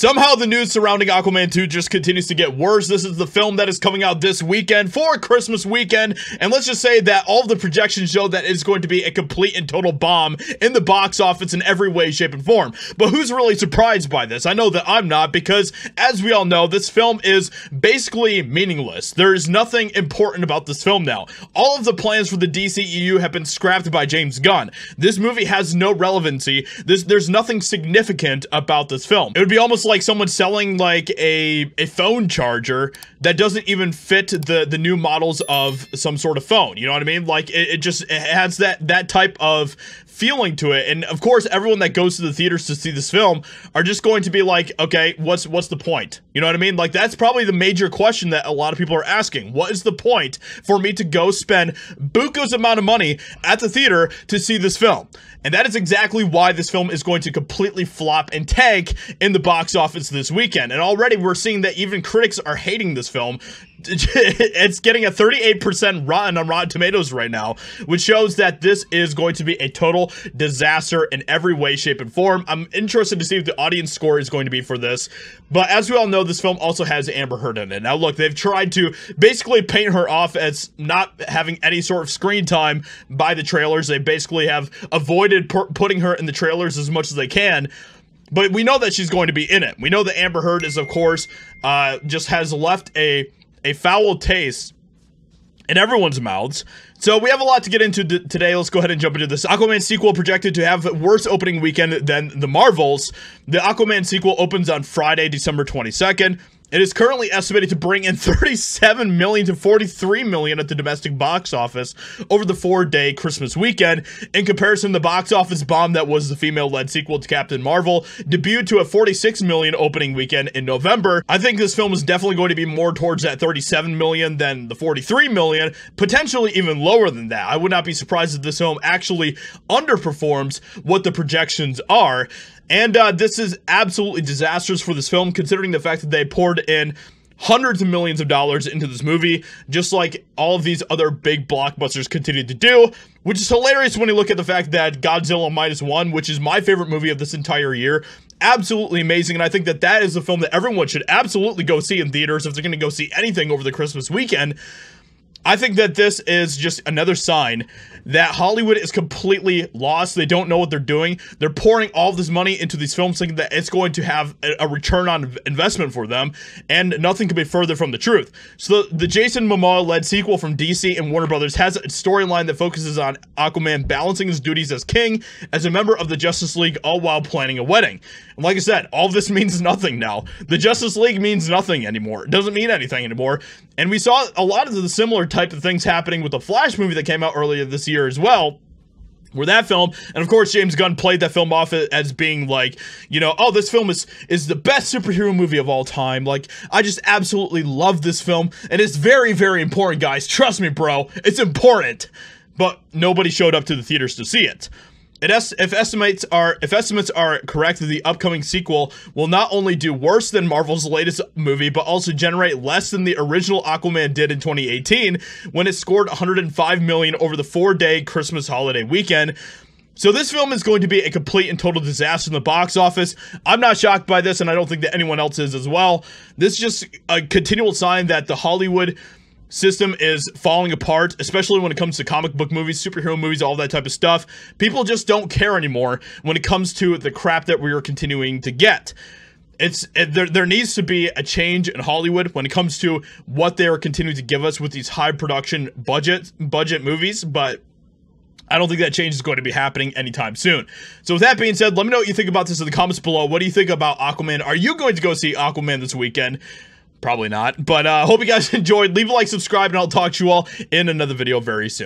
Somehow the news surrounding Aquaman 2 just continues to get worse. This is the film that is coming out this weekend for Christmas weekend, and let's just say that all of the projections show that it's going to be a complete and total bomb in the box office in every way, shape, and form. But who's really surprised by this? I know that I'm not, because as we all know, this film is basically meaningless. There is nothing important about this film now. All of the plans for the DCEU have been scrapped by James Gunn. This movie has no relevancy. There's nothing significant about this film. It would be almost like someone selling like a phone charger that doesn't even fit the new models of some sort of phone. You know what I mean? Like it has that type of feeling to it. And of course, everyone that goes to the theaters to see this film are just going to be like, okay, what's the point? You know what I mean? Like, that's probably the major question that a lot of people are asking. What is the point for me to go spend buku's amount of money at the theater to see this film? And that is exactly why this film is going to completely flop and tank in the box office this weekend. And already we're seeing that even critics are hating this film. It's getting a 38% rotten on Rotten Tomatoes right now, which shows that this is going to be a total disaster in every way, shape, and form. I'm interested to see what the audience score is going to be for this. But as we all know, this film also has Amber Heard in it. Now look, they've tried to basically paint her off as not having any sort of screen time by the trailers. They basically have avoided putting her in the trailers as much as they can. But we know that she's going to be in it. We know that Amber Heard is, of course, just has left a foul taste in everyone's mouths. So we have a lot to get into today. Let's go ahead and jump into this. Aquaman sequel projected to have worse opening weekend than the Marvels. The Aquaman sequel opens on Friday, December 22nd. It is currently estimated to bring in $37 million to $43 million at the domestic box office over the 4-day Christmas weekend. In comparison, the box office bomb that was the female-led sequel to Captain Marvel debuted to a $46 million opening weekend in November. I think this film is definitely going to be more towards that $37 million than the $43 million, potentially even lower than that. I would not be surprised if this film actually underperforms what the projections are. And this is absolutely disastrous for this film, considering the fact that they poured in hundreds of millions of dollars into this movie, just like all of these other big blockbusters continue to do, which is hilarious when you look at the fact that Godzilla Minus One, which is my favorite movie of this entire year, absolutely amazing, and I think that that is a film that everyone should absolutely go see in theaters if they're going to go see anything over the Christmas weekend. I think that this is just another sign that Hollywood is completely lost. They don't know what they're doing. They're pouring all of this money into these films thinking that it's going to have a return on investment for them, and nothing could be further from the truth. So the Jason Momoa-led sequel from DC and Warner Brothers has a storyline that focuses on Aquaman balancing his duties as king, as a member of the Justice League, all while planning a wedding. And like I said, all of this means nothing now. The Justice League means nothing anymore. It doesn't mean anything anymore. And we saw a lot of the similar type of things happening with the Flash movie that came out earlier this year as well, where that film, and of course James Gunn played that film off as being like, you know, oh, this film is the best superhero movie of all time. Like, I just absolutely love this film, and it's very, very important, guys. Trust me, bro, it's important. But nobody showed up to the theaters to see it. If estimates are correct, the upcoming sequel will not only do worse than Marvel's latest movie, but also generate less than the original Aquaman did in 2018, when it scored $105 million over the 4-day Christmas holiday weekend. So this film is going to be a complete and total disaster in the box office. I'm not shocked by this, and I don't think that anyone else is as well. This is just a continual sign that the Hollywood system is falling apart, especially when it comes to comic book movies, superhero movies, all that type of stuff. People just don't care anymore when it comes to the crap that we are continuing to get. There needs to be a change in Hollywood when it comes to what they are continuing to give us with these high production budget movies, but I don't think that change is going to be happening anytime soon. So with that being said, let me know what you think about this in the comments below. What do you think about Aquaman? Are you going to go see Aquaman this weekend? Probably not, but hope you guys enjoyed. Leave a like, subscribe, and I'll talk to you all in another video very soon.